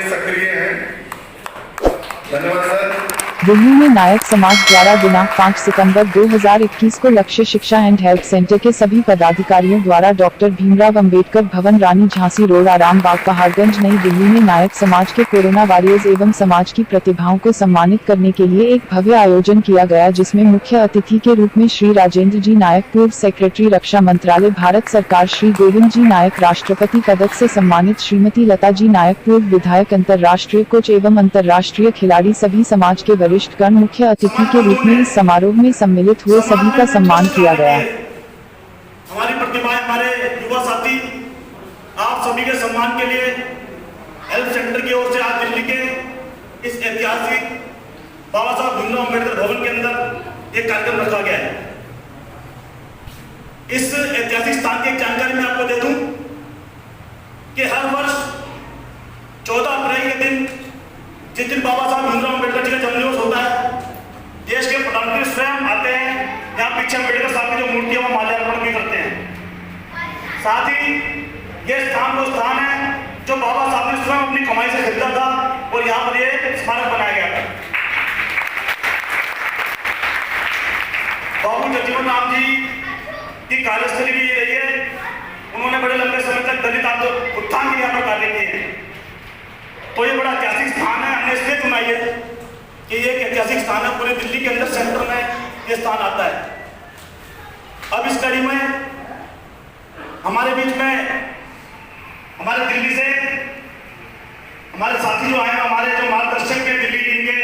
सक्रिय हैं। धन्यवाद सर। दिल्ली में नायक समाज द्वारा दिनांक 5 सितंबर 2021 को लक्ष्य शिक्षा एंड हेल्थ सेंटर के सभी पदाधिकारियों द्वारा डॉक्टर भीमराव अंबेडकर भवन, रानी झांसी रोड, आराम बाग, पहाड़गंज, नई दिल्ली में नायक समाज के कोरोना वॉरियर्स एवं समाज की प्रतिभाओं को सम्मानित करने के लिए एक भव्य आयोजन किया गया, जिसमें मुख्य अतिथि के रूप में श्री राजेंद्र जी नायक, पूर्व सेक्रेटरी रक्षा मंत्रालय भारत सरकार, श्री गोविंद जी नायक, राष्ट्रपति पदक से सम्मानित श्रीमती लता जी नायक, पूर्व विधायक, अंतर्राष्ट्रीय कोच एवं अंतर्राष्ट्रीय खिलाड़ी, सभी समाज के वरिष्ठ गण मुख्य अतिथि के रूप में इस समारोह में सम्मिलित हुए सभी का सम्मान किया गया। हमारी प्रतिभाएं, हमारे युवा साथी, आप सभी के सम्मान के लिए हेल्थ सेंटर की ओर से आज दिल्ली के इस ऐतिहासिक बाबा साहब भीमराव अंबेडकर भवन के अंदर एक कार्यक्रम रखा गया है। इस ऐतिहासिक स्थान की एक जानकारी मैं आपको दे दूं कि हर वर्ष 14 अप्रैल के दिन, जिस दिन बाबा साहब भीमराव अंबेडकर जी का जन्मदिवस होता है, देश के प्रधानमंत्री स्वयं आते हैं यहाँ पीछे अंबेडकर साहब की जो मूर्ति है वो माल्यार्पण भी करते हैं। साथ ही ये स्थान वो स्थान है जो बाबा साहब ने स्वयं अपनी कमाई से खरीदा था और यहाँ पर ये स्मारक बनाया गया था। बाबू जगजीवन राम जी की कार्यस्थली भी ये रही है। उन्होंने बड़े लंबे समय तक दलित उत्थान के यहाँ पर कार्य किए हैं। तो ये बड़ा ऐतिहासिक स्थान है। हमने इसलिए चुना है कि ये एक ऐतिहासिक स्थान है, पूरे दिल्ली के अंदर सेंटर में ये स्थान आता है। अब इस कड़ी में हमारे बीच में हमारे दिल्ली से हमारे साथी जो आए, हमारे जो मार्गदर्शक है दिल्ली टीम के,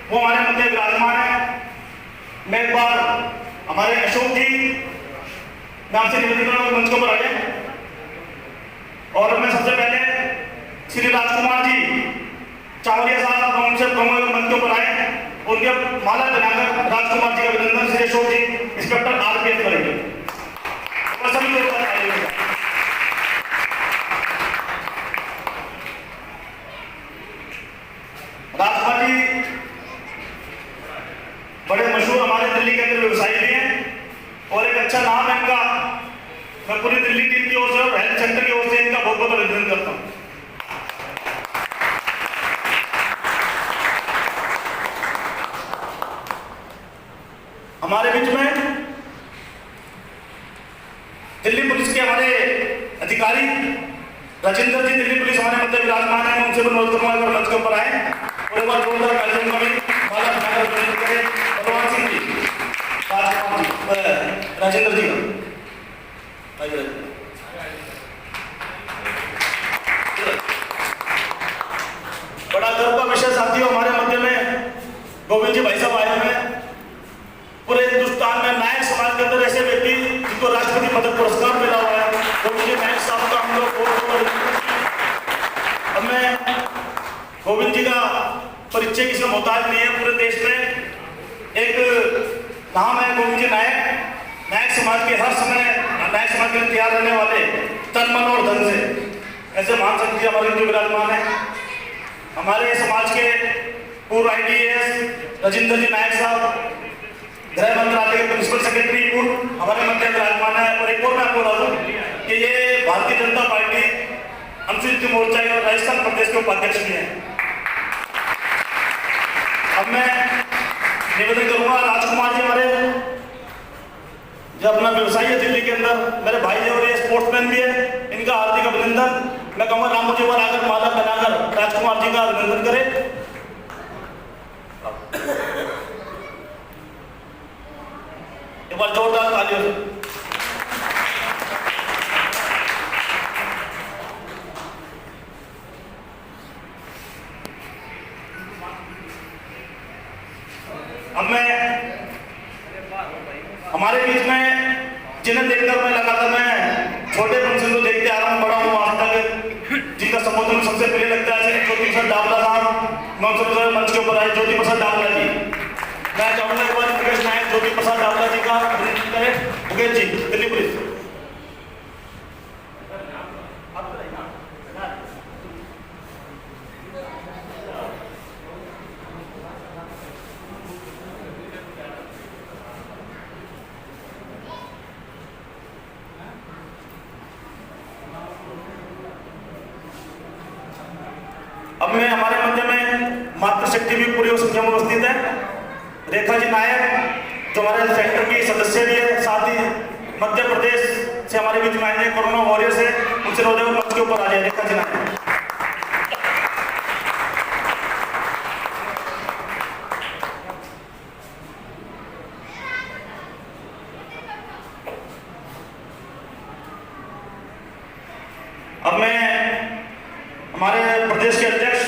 वो हमारे मध्य विराजमान है। मैं एक बार हमारे अशोक जी नाम से निवेदन मंच को आ जाए और मैं सबसे पहले श्री राजकुमार जी चावलिया साहब उनसे मंच के ऊपर आए, उनके माला बनाकर राजकुमार जी का अभिनंदन श्री अशोक जी इंस्पेक्टर आरपीएफ करेंगे। सभी लोग राजकुमार जी बड़े मशहूर हमारे दिल्ली के अंदर व्यवसायी भी हैं और एक अच्छा नाम है इनका। मैं पूरी दिल्ली टीम की ओर से और हेल्थ सेंटर की ओर से इनका बहुत बहुत अभिनंदन करता हूँ। हमारे बीच में दिल्ली पुलिस के हमारे अधिकारी राजेंद्र जी, दिल्ली पुलिस हमारे मध्य विराजमान है। उनसे अनुरोध करूंगा मंच के ऊपर आए और एक बार जोरदार कार्यक्रम का भी माला बनाकर अभिनंदन करें। भगवान सिंह जी, राजेंद्र जी बड़ा गर्व का विषय साथियों, हमारे मध्य में गोविंद जी भाई साहब आए हुए हैं। पूरे हिंदुस्तान में नायक समाज के अंदर ऐसे व्यक्ति जिनको राष्ट्रपति पदक पुरस्कार मिला हुआ है, गोविंद जी नायक साहब का हम लोग अब मैं गोविंद जी का परिचय किसी मोहताज नहीं है। पूरे देश में एक नाम है गोविंद जी नायक। नायक समाज के हर समय नायक समाज के लिए तैयार रहने वाले, तन मन और धन से ऐसे महान शक्ति हमारे जो विराजमान है। हमारे समाज के पूर्व IDAS राजेंद्र जी नायक साहब, गृह मंत्रालय के प्रिंसिपल सेक्रेटरी पूर्व हमारे मध्य विराजमान है। और एक और मैं आपको बता दूं कि ये भारतीय जनता पार्टी अनुसूचित मोर्चा और राजस्थान प्रदेश के उपाध्यक्ष भी हैं। अब मैं निवेदन करूंगा, राजकुमार जी हमारे जो अपना व्यवसाय है दिल्ली के अंदर, मेरे भाई है और ये स्पोर्ट्समैन भी है, इनका हार्दिक अभिनंदन। मैं कहूँगा रामू जी पर आकर माला बनाकर राजकुमार जी का अभिनंदन करें। एक बार जोरदार तालियों से। अब मैं हमारे बीच में जिन्हें देखकर मैं लगातार मैं छोटे फंक्शन को देखते आ रहा हूँ, बड़ा हूँ आज तक, जिनका संबोधन सबसे पहले लगता है ज्योति प्रसाद डावला साहब। मंच के ऊपर आए ज्योति प्रसाद डावला जी। मैं चाहूंगा एक बार मुकेश नायक ज्योति प्रसाद डावला जी का अभिनंदन करें। मुकेश जी, दिल्ली पुलिस। अब मध्य में मातृशक्ति भी पूरी संख्या में उपस्थित है। रेखा जी नायक जो हमारे सेंटर की सदस्य भी है, साथ ही मध्य प्रदेश से हमारे बीच में आए कोरोना वॉरियर्स है, उनसे रोजे मंच के ऊपर आ जाए। रेखा जी नायक। अब मैं हमारे प्रदेश के अध्यक्ष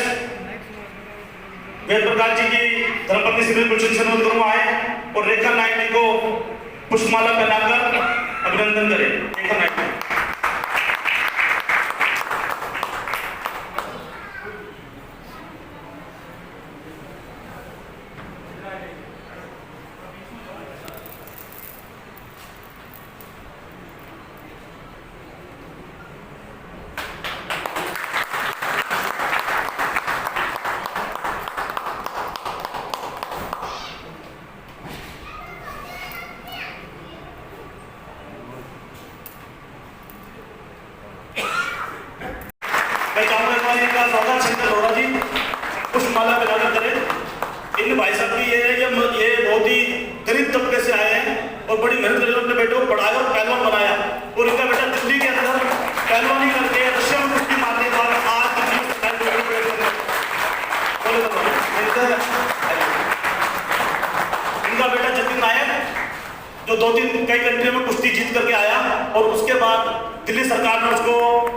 वेद प्रकाश जी की धर्मपत्नी सिविल गुलशन से अनुरोध करूंगा आए और रेखा नायक जी को पुष्पमाला पहनाकर अभिनंदन करें। रेखा नायक जी। मैं चाहूंगा हमारे का स्वागत शंकर लोरा जी पुष्पमाला पहनाकर करें। इन भाई साहब की ये बहुत ही गरीब तबके से आए हैं और बड़ी मेहनत करके अपने बेटे को पढ़ाया और पहलवान बनाया और इनका बेटा दिल्ली के अंदर पहलवानी करके रशिया में कुश्ती मारने के बाद आज इनका बेटा जतिन नायक जो 2-3 कई कंट्री में कुश्ती जीत करके आया और उसके बाद दिल्ली सरकार ने उसको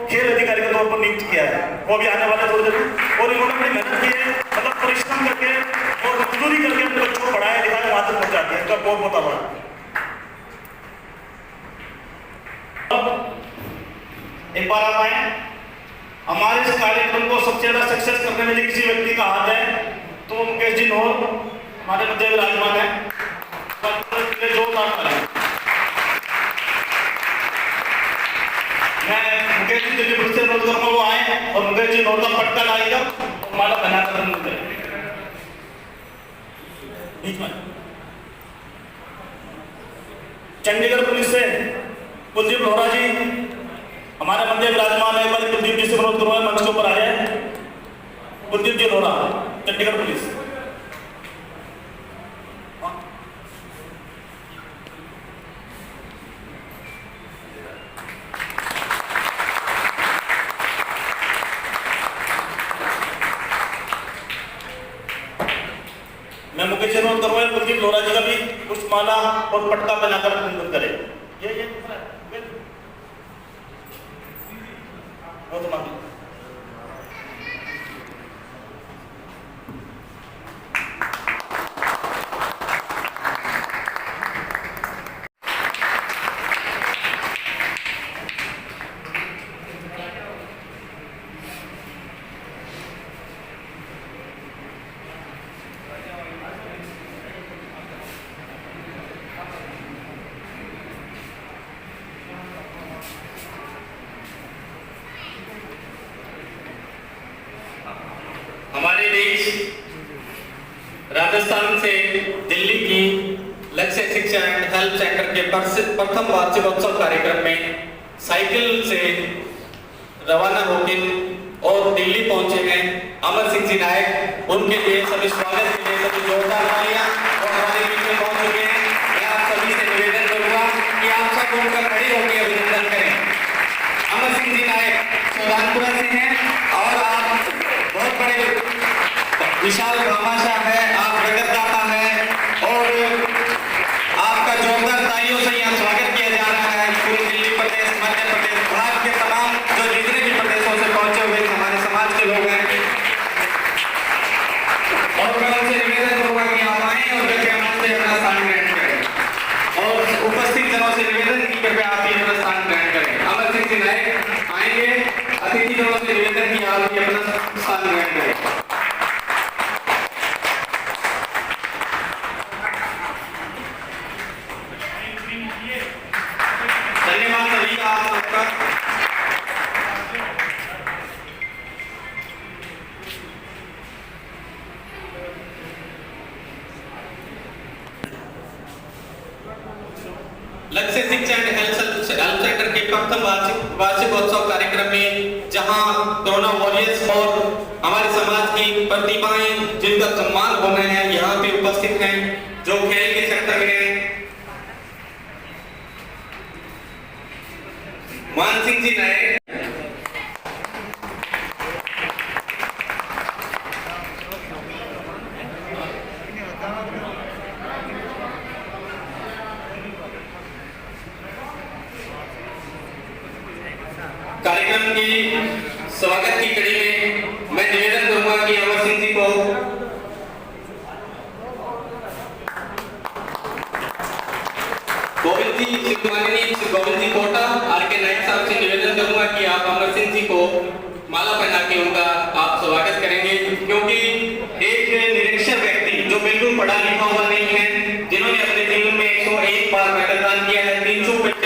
खेल अधिकारी के तौर पर नियुक्त किया है। वो भी आने वाले थोड़ी देर में और इन्होंने बड़ी मेहनत की है, मतलब परिश्रम करके और मजदूरी करके अपने बच्चों को पढ़ाया लिखाया वहां तक पहुंचाते हैं। इनका बहुत बहुत आभार। एक बार आप आए, हमारे इस कार्यक्रम को सबसे ज्यादा सक्सेस करने में किसी व्यक्ति का हाथ है तो मुकेश जी नोर हमारे मध्य विराजमान है। जोरदार करें। मैं मुकेश जी दिल्ली पुलिस से अनुरोध करूंगा वो आए और मुकेश जी नोर का पटका लाएगा और माला बनाकर बीच में। चंडीगढ़ पुलिस से कुलदीप लोहरा जी हमारे मध्य विराजमान है। मैं कुलदीप जी से अनुरोध करूंगा मंच के ऊपर आ जाए। कुलदीप जी लोहरा चंडीगढ़ पुलिस। मैं मुकेश जी अनुरोध करूंगा कुलदीप लोहरा जी का भी पुष्पमाला और पटका पहनाकर अभिनंदन करें। ये हमारे देश राजस्थान से दिल्ली की लक्ष्य शिक्षा एंड हेल्प सेंटर के प्रथम वार्षिकोत्सव कार्यक्रम में साइकिल से रवाना होकर और दिल्ली पहुंचे हैं अमर सिंह जी नायक। उनके लिए सभी स्वागत के लिए सभी जोरदार तालियां और हमारे बीच में पहुंच चुके हैं। मैं आप सभी से निवेदन करूंगा कि आप सब उनका खड़े होकर अभिनंदन करें। अमर सिंह जी नायक सुल्तानपुरा से हैं और आप बहुत बड़े विशाल भामाशाह है, आप प्रगतदाता है और आपका जोरदार तालियों से यहाँ स्वागत किया जा रहा है। पूरे दिल्ली प्रदेश, मध्य प्रदेश, भारत के तमाम जो जितने भी प्रदेशों से पहुंचे हुए हमारे समाज के लोग हैं और मैं उनसे निवेदन करूंगा कि आप आए और कृपया मंच से अपना स्थान ग्रहण करें और उपस्थित जनों से निवेदन की कृपया आप भी अपना स्थान ग्रहण करें। अमर सिंह जी नायक आएंगे, अतिथि जनों से निवेदन की आप भी अपना स्थान ग्रहण करें। धन्यवाद सभी का आप सबका। लक्ष्य शिक्षा एंड हेल्थ सेंटर के प्रथम वार्षिकोत्सव कार्यक्रम में जहां कोरोना वॉरियर्स और हमारे समाज की प्रतिभाएं जिनका सम्मान होना है यहाँ पे उपस्थित हैं, जो खेल के सेक्टर में हैं। मान सिंह जी नायक, कार्यक्रम की स्वागत की कड़ी में मैं निवेदन करूंगा कि अमर सिंह जी को गोविंद जी कोटा आर के नायक साहब से निवेदन करूंगा कि आप अमर सिंह जी को माला पहना के उनका आप स्वागत करेंगे, क्योंकि एक निरक्षर व्यक्ति जो बिल्कुल पढ़ा लिखा हुआ नहीं है, जिन्होंने अपने जीवन में 101 बार मैदान किया है, 395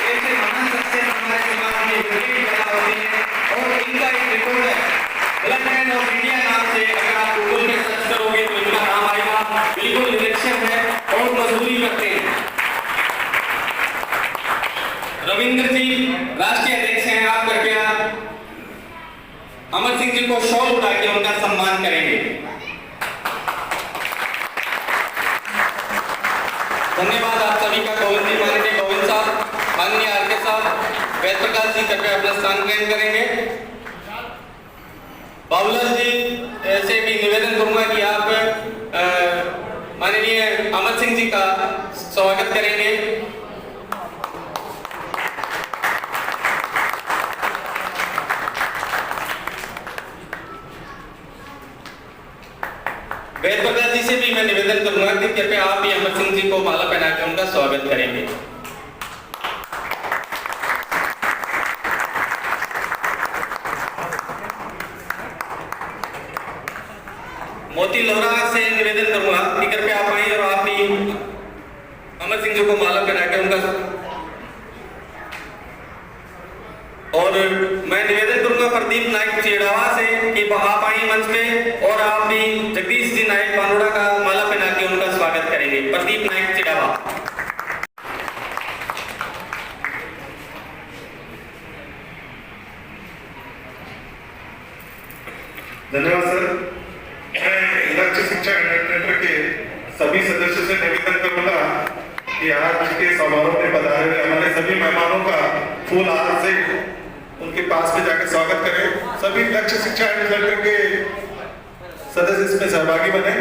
ऐसे महान शख्सियत हमारे समाज में विभिन्न पैदा होती है और इनका एक रिकॉर्ड है ब्लड बैंक ऑफ इंडिया नाम से। अगर आप गूगल में सर्च करोगे तो इनका नाम आएगा। बिल्कुल निरक्षर है और मजदूरी करते हैं। रविंद्र जी राष्ट्रीय अध्यक्ष हैं, आप कृपया अमर सिंह जी को शॉल उठा के उनका सम्मान करेंगे। धन्यवाद आप सभी का। गोविंद जी माननीय गोविंद साहब, माननीय आरके साहब, वेद प्रकाश जी कृपया अपना स्थान ग्रहण करेंगे। बाबूलाल जी से भी निवेदन करूंगा कि आप माननीय अमर सिंह जी का स्वागत करेंगे। वेद प्रकाश जी से भी मैं निवेदन करूंगा कि कृपया आप भी अमर सिंह जी को माला पहना के उनका स्वागत करेंगे। मोती लोहरा से निवेदन करूंगा कि कृपया आप आइए और आप भी अमर सिंह जी को माला पहना के उनका, और मैं निवेदन करूंगा प्रदीप नायक चेड़ावा से कि आप आइए मंच पे और आप भी जगदीश जी नायक पानोड़ा का माला पहना के उनका स्वागत करेंगे। प्रदीप नायक चेड़ावा। धन्यवाद सर। मैं लक्ष्य शिक्षा केंद्र के सभी सदस्यों से निवेदन करूंगा कि आज के समारोह में पधारे हुए हमारे सभी मेहमानों का फूल हार से उनके पास में जाकर स्वागत करें। सभी लक्ष्य शिक्षा केंद्र के सदस्य इसमें सहभागी बने।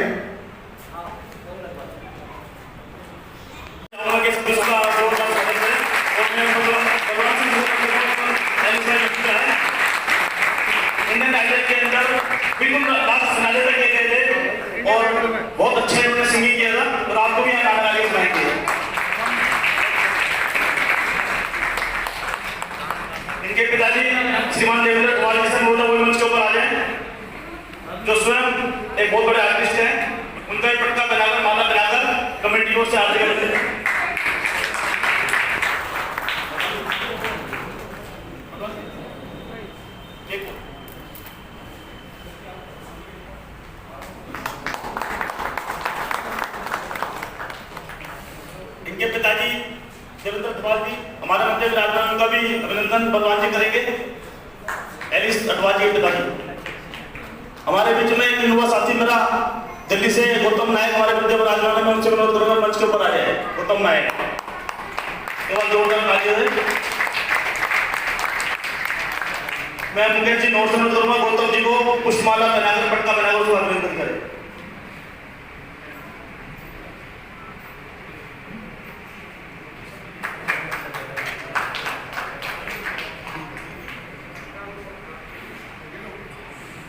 इंडियन आइडल के अंदर बिल्कुल लास्ट सुनाने तक गए थे और बहुत अच्छे उन्होंने सिंगिंग किया था और आपको भी यहाँ गाना गा के सुनाएंगे। इनके पिताजी श्रीमान देवेंद्र कुमार जी से बोलता हुए मंच के ऊपर आ जाए, जो स्वयं एक बहुत बड़े आर्टिस्ट हैं। उनका एक पटका बनाकर माला बनाकर कमेटी की ओर से आरती करते हैं। इनके पिताजी देवेंद्र कुमार जी हमारे मध्य विराजमान, उनका भी अभिनंदन बलवान जी करेंगे। एलिस अडवाणी के पिताजी। हमारे बीच में एक युवा साथी मेरा दिल्ली से गौतम नायक हमारे मध्य विराजमान में, उनसे अनुरोध करूंगा मंच के ऊपर आ जाए। गौतम नायक केवल जोरदार तालियां दें। मैं मुकेश जी नोट समझ करूंगा गौतम जी को पुष्पमाला पहनाकर पटका बनाकर उसको अभिनंदन करें।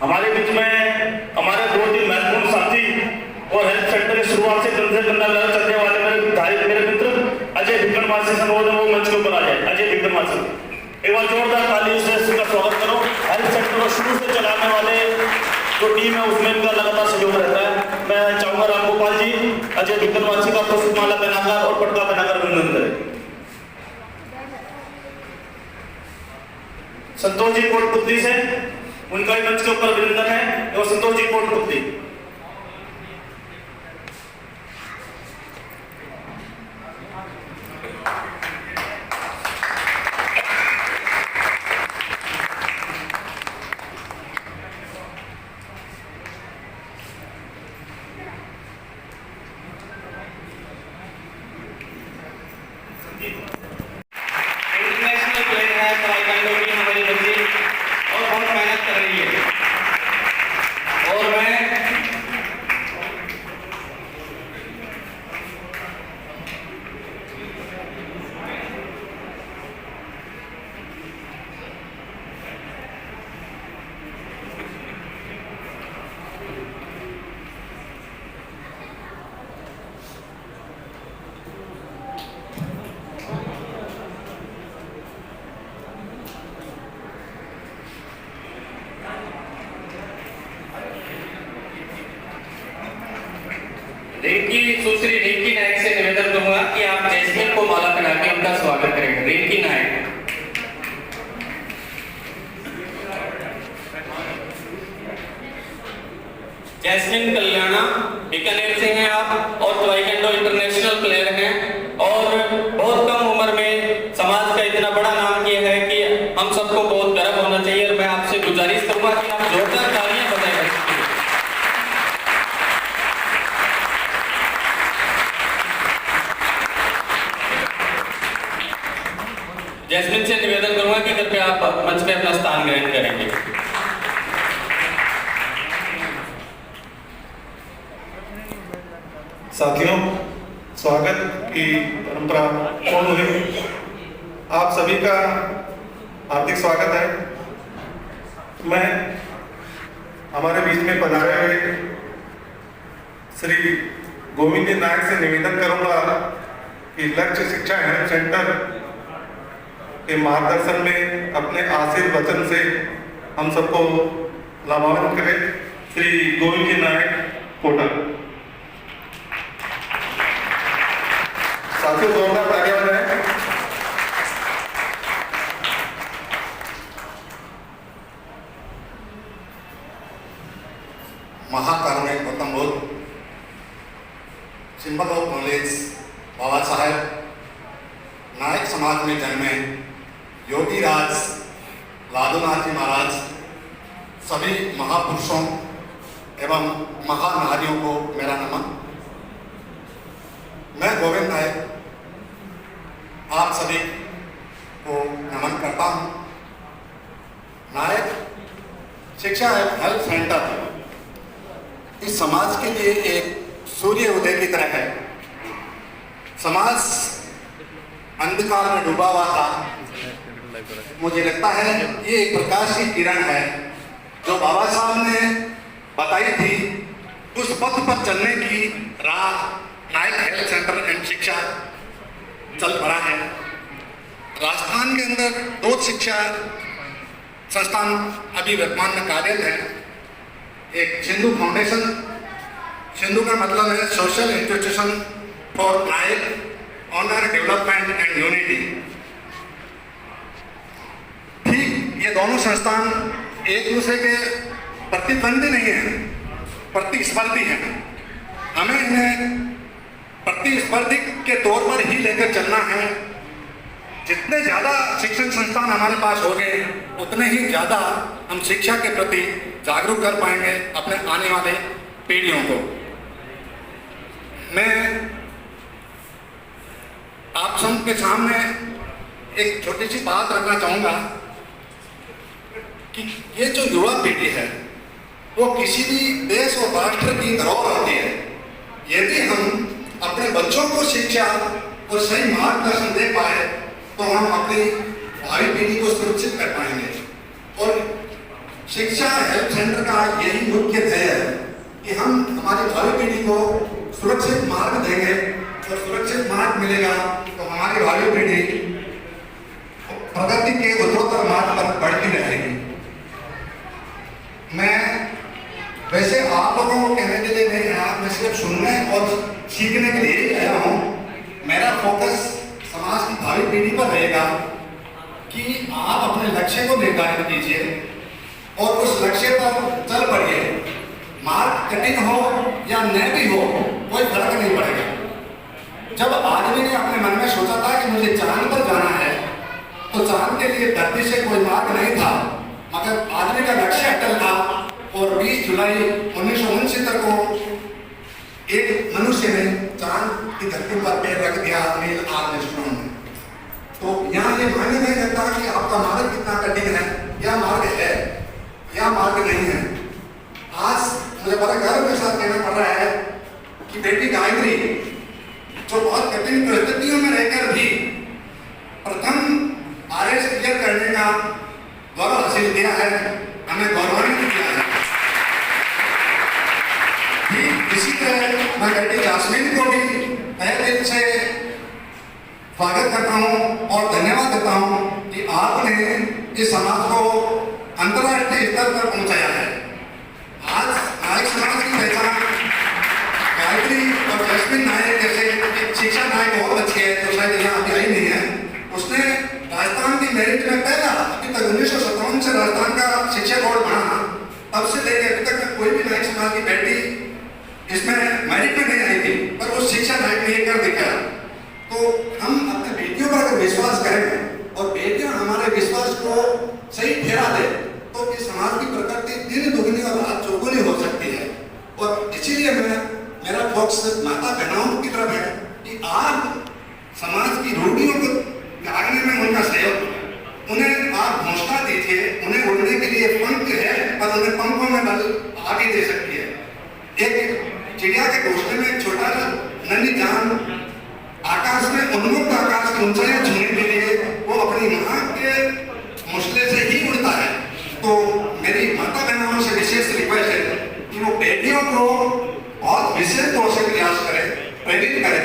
हमारे बीच में हमारे 2-3 महत्वपूर्ण साथी और हेल्थ सेंटर की शुरुआत से कंधा चलने वाले मेरे मित्र अजय विक्रमासी संबोधन वो मंच के ऊपर आ जाए। अजय विक्रमासी, एक बार जोरदार ताली से इसका स्वागत करो। हेल्थ सेंटर को शुरू से चलाने वाले जो टीम है उसमें इनका लगातार सहयोग रहता है। मैं चाहूंगा रामगोपाल जी अजय विक्रमासी का पुष्पमाला पहनाकर और पटका पहनाकर अभिनंदन करें। संतोष जी कोटपुतली से उनका भी मंच के ऊपर अभिनंदन है। और संतोष जी कोटपुतली। है ताइक्वांडो की हमारी बच्ची और बहुत मेहनत कर रही है। और मैं सुश्री रिंकी नायक से निवेदन करूंगा कि आप जैस्मिन को माला पहना के उनका स्वागत करेंगे। रिंकी नायक। जैस्मिन कल्याणा बीकानेर से हैं आप और ताइक्वांडो इंटरनेशनल प्लेयर हैं और बहुत कम उम्र में समाज का इतना बड़ा नाम किया है कि हम सबको बहुत गर्व होना चाहिए। और मैं आपसे गुजारिश करूंगा कि आप जोरदार तालियां बजाएं। जैस्मिन से निवेदन करूंगा कि कृपया आप मंच पे अपना स्थान ग्रहण करेंगे। साथियों, स्वागत की परंपरा पूर्ण हुई। आप सभी का हार्दिक स्वागत है। मैं हमारे बीच में पधारे हुए श्री गोविंद नायक से निवेदन करूंगा कि लक्ष्य शिक्षा हेल्थ सेंटर के मार्गदर्शन में अपने आशीर्वचन से हम सबको लाभान्वित करें। श्री गोविंद नायक कोटा। साथियों, जोरदार तालियां बजाएं। महाकारुणिक Gautam Buddha, symbol of knowledge Baba Saheb नायक समाज में जन्मे योगी राज लादूनाथ जी महाराज, सभी महापुरुषों एवं महानारियों को मेरा नमन। मैं गोविंद नायक आप सभी को नमन करता हूँ। नायक शिक्षा हेल्थ सेंटर इस समाज के लिए एक सूर्य उदय की तरह है। समाज अंधकार में डूबा हुआ था। मुझे लगता है ये एक प्रकाश की किरण है जो बाबा साहब ने बताई थी। उस पथ पर चलने की राह नायक हेल्थ सेंटर एंड शिक्षा चल पड़ा है। राजस्थान के अंदर 2 शिक्षा संस्थान अभी वर्तमान में कार्यरत है। एक सिंधु फाउंडेशन, सिंधु का मतलब है सोशल इंस्टीट्यूशन फॉर नायक ऑनर डेवलपमेंट एंड यूनिटी। ठीक ये दोनों संस्थान एक दूसरे के प्रतिद्वंदी नहीं है, प्रतिस्पर्धी हैं। हमें इन्हें प्रतिस्पर्धी के तौर पर ही लेकर चलना है। जितने ज़्यादा शिक्षण संस्थान हमारे पास हो गए उतने ही ज़्यादा हम शिक्षा के प्रति जागरूक कर पाएंगे अपने आने वाले पीढ़ियों को। मैं आप सबके सामने एक छोटी सी बात रखना चाहूँगा कि ये जो युवा पीढ़ी है वो किसी भी देश और राष्ट्र की धरोहर होती है। यदि हम अपने बच्चों को शिक्षा और सही मार्गदर्शन दे पाए तो हम अपनी भावी पीढ़ी को सुरक्षित कर पाएंगे। और शिक्षा हेल्थ सेंटर का यही मुख्य ध्येय है कि हम हमारी भावी पीढ़ी को सुरक्षित मार्ग देंगे और सुरक्षित मार्ग मिलेगा तो हमारी भावी पीढ़ी प्रगति के उत्तरोत्तर मार्ग पर बढ़ती रहेगी। मैं वैसे आप लोगों को कहने के लिए नहीं आया, मैं सिर्फ सुनने और सीखने के लिए ही आया हूँ। मेरा फोकस समाज की भावी पीढ़ी पर रहेगा कि आप अपने लक्ष्य को निर्धारित कीजिए और उस लक्ष्य पर चल पड़िए। मार्ग कठिन हो या न भी हो कोई फर्क नहीं पड़ेगा। जब आदमी ने अपने मन में सोचा था कि मुझे चांद पर जाना है तो चांद के लिए धरती से कोई मार्ग नहीं था, मगर आदमी का लक्ष्य अटल था। और 20 जुलाई 1969 को एक मनुष्य ने चांद की धरती पर पैर रख दिया नील आर्मस्ट्रांग ने। तो यहाँ ये मायने नहीं रहता कि आपका प्रकार के नहीं हैं। आज मुझे बड़ा गर्व के साथ कहना पड़ रहा है कि बेटी गायत्री जो बहुत कठिन परिस्थितियों में रहकर भी प्रथम RS क्लियर करने का गौरव हासिल किया है, हमें गौरवान्वित किया है। ठीक इसी तरह मैं बेटी जास्मीन को भी तहे दिल से स्वागत करता हूँ और धन्यवाद देता हूँ कि आपने इस समाज को अंतर्राष्ट्रीय स्तर पर पहुंचाया है। आज नायक समाज की पहचान गायत्री और जैस्मिन नायक जैसे एक शिक्षा नायक बहुत अच्छी है जो शायद यहाँ अभी आई नहीं है। उसने राजस्थान की मेरिट में पहला, अभी तक 1957 से राजस्थान का शिक्षा बोर्ड बना, तब से लेकर अभी तक कोई भी नायक समाज की बेटी इसमें मेरिट में नहीं आई थी, पर वो शिक्षा नायक ने कर दिखाया। तो हम अपने बेटियों पर अगर विश्वास करें और बेटियां हमारे विश्वास को सही ठहरा दे तो इस समाज की प्रकृति दिन दुगनी और रात चौगुनी हो सकती है। और इसीलिए मेरा फोकस माता बहनों की तरफ है कि आप समाज की रूढ़ियों को त्यागने में उनका सहयोग, उन्हें आप हौसला दीजिए। उन्हें उड़ने के लिए पंख है पर उन्हें पंखों में बल आगे दे सकती है। एक चिड़िया के घोंसले में छोटा सा नन्ही जान आकाश में उन्मुक्त आकाश की ऊंचाइयां छूने के लिए वो अपनी मां के घोंसले से ही उड़ता है। तो मेरी माता बहनों से विशेष रिक्वेस्ट है कि वो बेटियों को बहुत विशेष तौर से प्रयास करें, प्रेरित करें,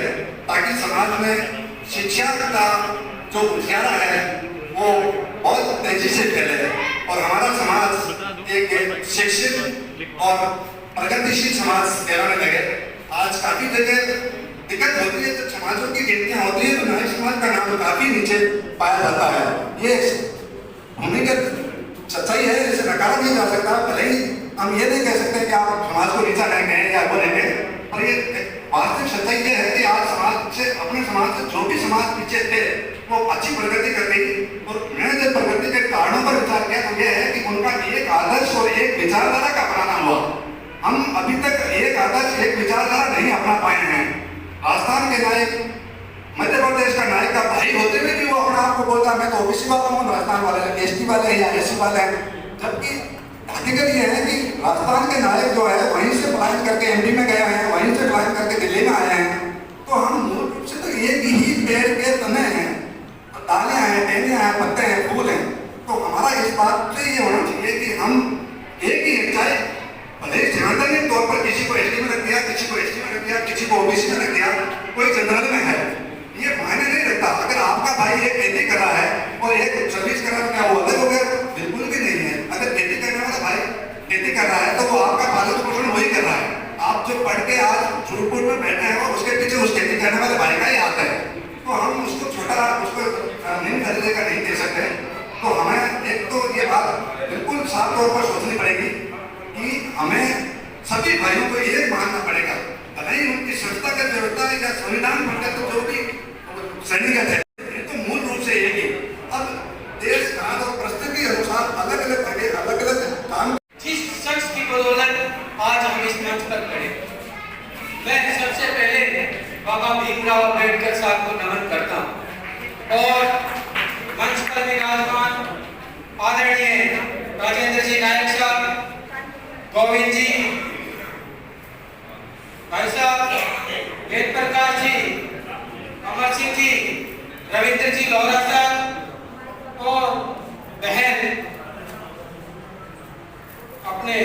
ताकि समाज में शिक्षा का जो उजाला है वो बहुत तेजी से फैले और हमारा समाज एक शिक्षित और प्रगतिशील समाज कहलाने लगे। आज काफी जगह दिक्कत होती है, जब समाजों की गिनतियां होती है तो नायक समाज का नाम काफी नीचे पाया जाता है। ये भूमिगत सच्चाई है, इसे नकारा नहीं जा सकता। भले ही हम ये नहीं कह सकते कि आप समाज को नीचा करेंगे या बोलेंगे, पर ये वास्तविक सच्चाई ये है कि आज समाज से, अपने समाज से जो भी समाज पीछे थे वो अच्छी प्रगति कर गई। और मैंने जब प्रगति के कारणों पर विचार किया तो यह है कि उनका एक आदर्श और एक विचारधारा का अपनाना हुआ। हम अभी तक एक आदर्श, एक विचारधारा नहीं अपना पाए हैं। राजस्थान के नायक, मध्य प्रदेश का नायक का भाई होते हुए भी वो अपने आप को बोलता है मैं तो ओबीसी वाला हूँ, राजस्थान वाले ST वाले हैं या SC वाले हैं। जबकि हकीकत ये है कि राजस्थान के नायक जो है वहीं से पलायन करके MP में गए हैं, वहीं से पलायन करके दिल्ली में आए हैं। तो हम मूल रूप से तो एक ही पेड़ के तने हैं, डाले हैं, टहनियाँ हैं, पत्ते हैं, फूल हैं। तो हमारा इस बात से ये होना चाहिए कि हम एक ही हैं, चाहे भले सांवैधानिक तौर पर किसी को ST में रख दिया, किसी को ST में रख दिया, किसी को OBC में रख दिया, कोई जनरल में है, ये मायने नहीं रखता। अगर आपका भाई एक खेती कर रहा है और एक सर्विस कर रहा है, क्या वो अलग हो गया? बिल्कुल भी नहीं है। अगर खेती करने वाला भाई खेती कर रहा है तो वो आपका पालन पोषण वही कर रहा है। आप जो पढ़ के आज झूठपुर में बैठे हैं उसके पीछे उस खेती करने वाले भाई का ही हाथ है। तो हम उसको छोटा, उसको निम्न दर्जे का नहीं दे सकते। तो हमें एक तो ये बात बिल्कुल साफ तौर पर सोचनी पड़ेगी कि हमें सभी भाइयों को ये मानना पड़ेगा, भले ही उनकी संस्थागत व्यवस्था या संविधान बनकर तो जो भी सैनिक है तो मूल रूप से एक ही। अब देश काल और परिस्थिति के अनुसार अलग अलग जगह अलग अलग काम, जिस शख्स की बदौलत आज हम इस मंच पर खड़े, मैं सबसे पहले बाबा भीमराव अम्बेडकर साहब को नमन करता हूँ और मंच पर विराजमान आदरणीय राजेंद्र जी नायक साहब, गोविंद जी, भाई साहब वेद प्रकाश जी, अमर सिंह जी, रविंद्र जी लोहरा साहब और बहन अपने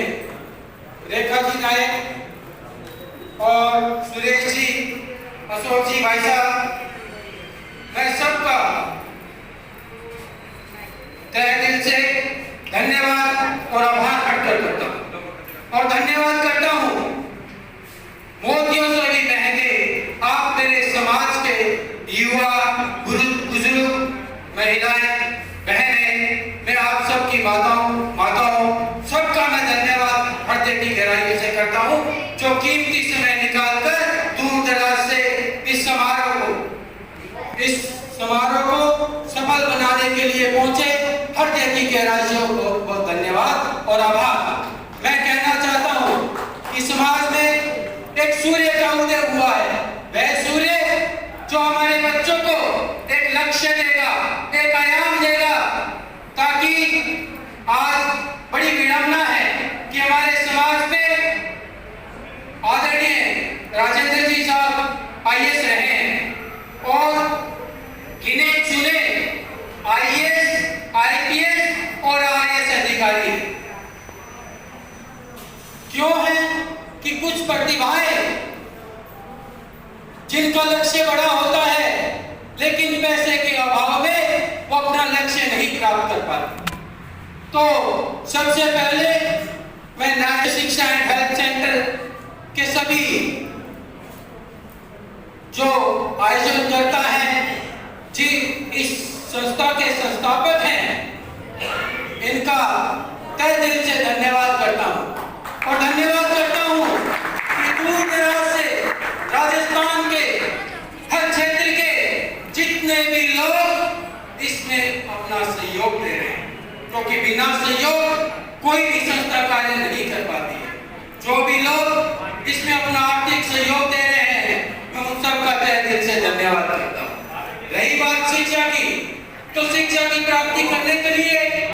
रेखा जी नायक और सुरेश जी, अशोक जी, भाई साहब, मैं सबका तहे दिल से धन्यवाद और आभार प्रकट करता हूँ। और धन्यवाद करता हूँ मोदियों से भी महंगे आप मेरे समाज के युवा, बुजुर्ग, महिलाएं, बहनें, मैं आप सबकी माताओं सबका मैं धन्यवाद हृदय की गहराई से करता हूँ जो कीमती समय निकालकर दूर दराज से इस समारोह को सफल बनाने के लिए पहुंचे। हृदय की गहराई से बहुत बहुत धन्यवाद और आभार। मैं कहना चाहता हूँ कि समाज में एक सूर्य का उदय हुआ है, वह सूर्य जो हमारे बच्चों को एक लक्ष्य देगा, एक आयाम देगा, ताकि आज बड़ी विडंबना है आईएएस रहे हैं और गिने चुने आईएएस, आईपीएस और आईएएस अधिकारी क्यों है कि कुछ प्रतिभाएं जिनका लक्ष्य बड़ा होता है लेकिन पैसे के अभाव में वो अपना लक्ष्य नहीं प्राप्त कर पाते। तो सबसे पहले मैं नारी शिक्षा एंड हेल्थ सेंटर के सभी जो आयोजन करता है जी इस संस्था के संस्थापक हैं इनका तहे दिल से धन्यवाद करता हूं और धन्यवाद करता हूं कि दूर दराज से राजस्थान के हर क्षेत्र के जितने भी लोग इसमें अपना सहयोग दे रहे हैं क्योंकि बिना सहयोग कोई भी संस्था कार्य नहीं कर पाती है। जो भी लोग इसमें अपना आर्थिक सहयोग दे रहे हैं मैं उन सबका तहे दिल से धन्यवाद करता हूँ। रही बात शिक्षा की तो शिक्षा की प्राप्ति करने के लिए